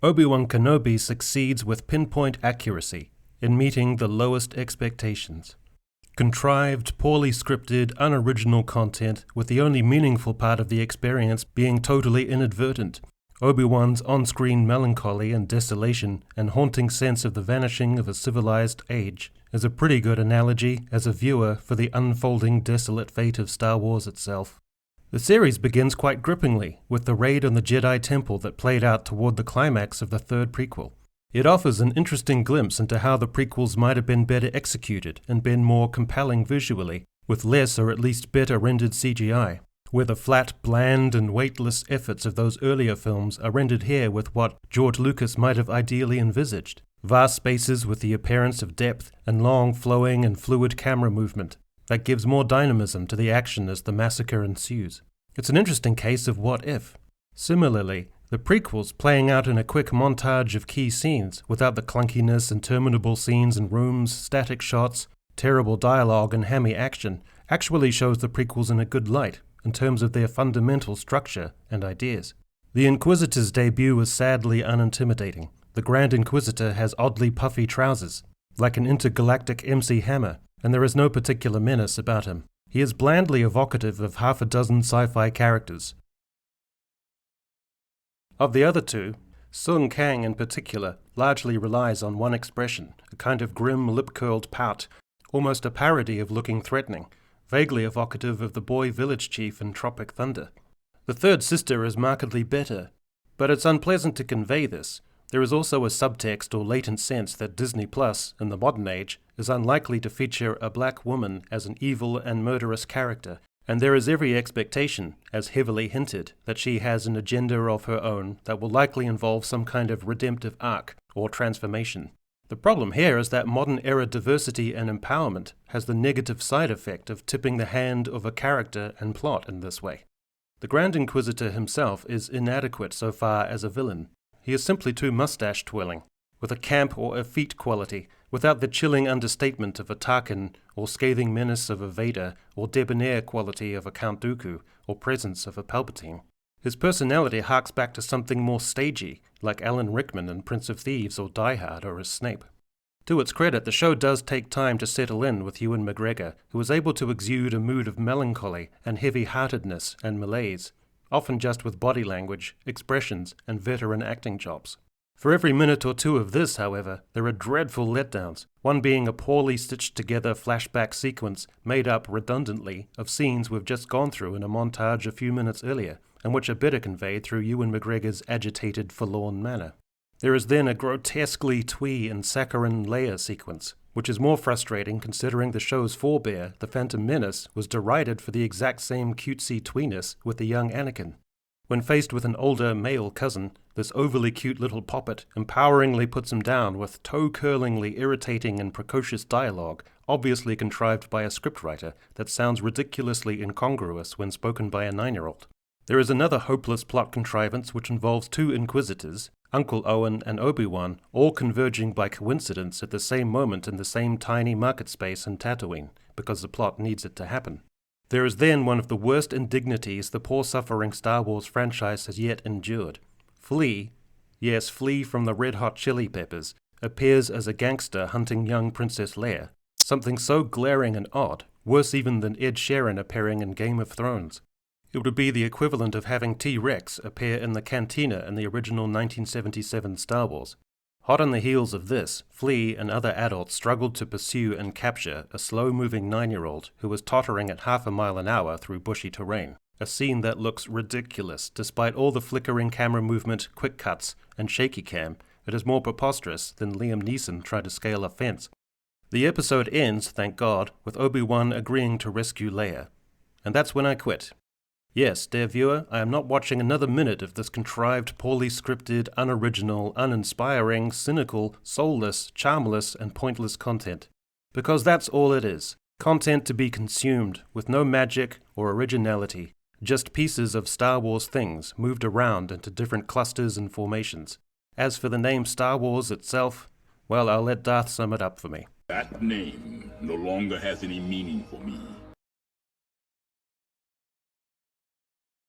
Obi-Wan Kenobi succeeds with pinpoint accuracy in meeting the lowest expectations. Contrived, poorly scripted, unoriginal content with the only meaningful part of the experience being totally inadvertent. Obi-Wan's on-screen melancholy and desolation and haunting sense of the vanishing of a civilized age is a pretty good analogy as a viewer for the unfolding desolate fate of Star Wars itself. The series begins quite grippingly with the raid on the Jedi Temple that played out toward the climax of the third prequel. It offers an interesting glimpse into how the prequels might have been better executed and been more compelling visually, with less or at least better rendered CGI, where the flat, bland and weightless efforts of those earlier films are rendered here with what George Lucas might have ideally envisaged. Vast spaces with the appearance of depth and long, flowing and fluid camera movement that gives more dynamism to the action as the massacre ensues. It's an interesting case of what if. Similarly, the prequels playing out in a quick montage of key scenes without the clunkiness, interminable scenes and rooms, static shots, terrible dialogue and hammy action actually shows the prequels in a good light in terms of their fundamental structure and ideas. The Inquisitor's debut was sadly unintimidating. The Grand Inquisitor has oddly puffy trousers, like an intergalactic MC Hammer, and there is no particular menace about him. He is blandly evocative of half a dozen sci-fi characters. Of the other two, Sung Kang in particular largely relies on one expression, a kind of grim lip-curled pout, almost a parody of looking threatening, vaguely evocative of the boy village chief in Tropic Thunder. The third sister is markedly better, but it's unpleasant to convey this. There is also a subtext or latent sense that Disney Plus, in the modern age, is unlikely to feature a black woman as an evil and murderous character, and there is every expectation, as heavily hinted, that she has an agenda of her own that will likely involve some kind of redemptive arc or transformation. The problem here is that modern-era diversity and empowerment has the negative side effect of tipping the hand of a character and plot in this way. The Grand Inquisitor himself is inadequate so far as a villain. He is simply too mustache-twirling, with a camp or effete quality, without the chilling understatement of a Tarkin, or scathing menace of a Vader, or debonair quality of a Count Dooku, or presence of a Palpatine. His personality harks back to something more stagey, like Alan Rickman in Prince of Thieves or Die Hard or as Snape. To its credit, the show does take time to settle in with Ewan McGregor, who is able to exude a mood of melancholy and heavy-heartedness and malaise, often just with body language, expressions, and veteran acting chops. For every minute or two of this, however, there are dreadful letdowns, one being a poorly stitched together flashback sequence made up redundantly of scenes we've just gone through in a montage a few minutes earlier, and which are better conveyed through Ewan McGregor's agitated, forlorn manner. There is then a grotesquely twee and saccharine Leia sequence, which is more frustrating considering the show's forebear, The Phantom Menace, was derided for the exact same cutesy tweeness with the young Anakin. When faced with an older male cousin, this overly cute little poppet empoweringly puts him down with toe-curlingly irritating and precocious dialogue, obviously contrived by a scriptwriter that sounds ridiculously incongruous when spoken by a 9-year-old. There is another hopeless plot contrivance which involves two Inquisitors, Uncle Owen and Obi-Wan, all converging by coincidence at the same moment in the same tiny market space in Tatooine, because the plot needs it to happen. There is then one of the worst indignities the poor suffering Star Wars franchise has yet endured. Flea, yes, Flea from the Red Hot Chili Peppers, appears as a gangster hunting young Princess Leia, something so glaring and odd, worse even than Ed Sheeran appearing in Game of Thrones. It would be the equivalent of having T-Rex appear in the cantina in the original 1977 Star Wars. Hot on the heels of this, Flea and other adults struggled to pursue and capture a slow-moving 9-year-old who was tottering at half a mile an hour through bushy terrain, a scene that looks ridiculous despite all the flickering camera movement, quick cuts, and shaky cam. It is more preposterous than Liam Neeson tried to scale a fence. The episode ends, thank God, with Obi-Wan agreeing to rescue Leia. And that's when I quit. Yes, dear viewer, I am not watching another minute of this contrived, poorly scripted, unoriginal, uninspiring, cynical, soulless, charmless, and pointless content. Because that's all it is. Content to be consumed, with no magic or originality. Just pieces of Star Wars things moved around into different clusters and formations. As for the name Star Wars itself, well, I'll let Darth sum it up for me. That name no longer has any meaning for me.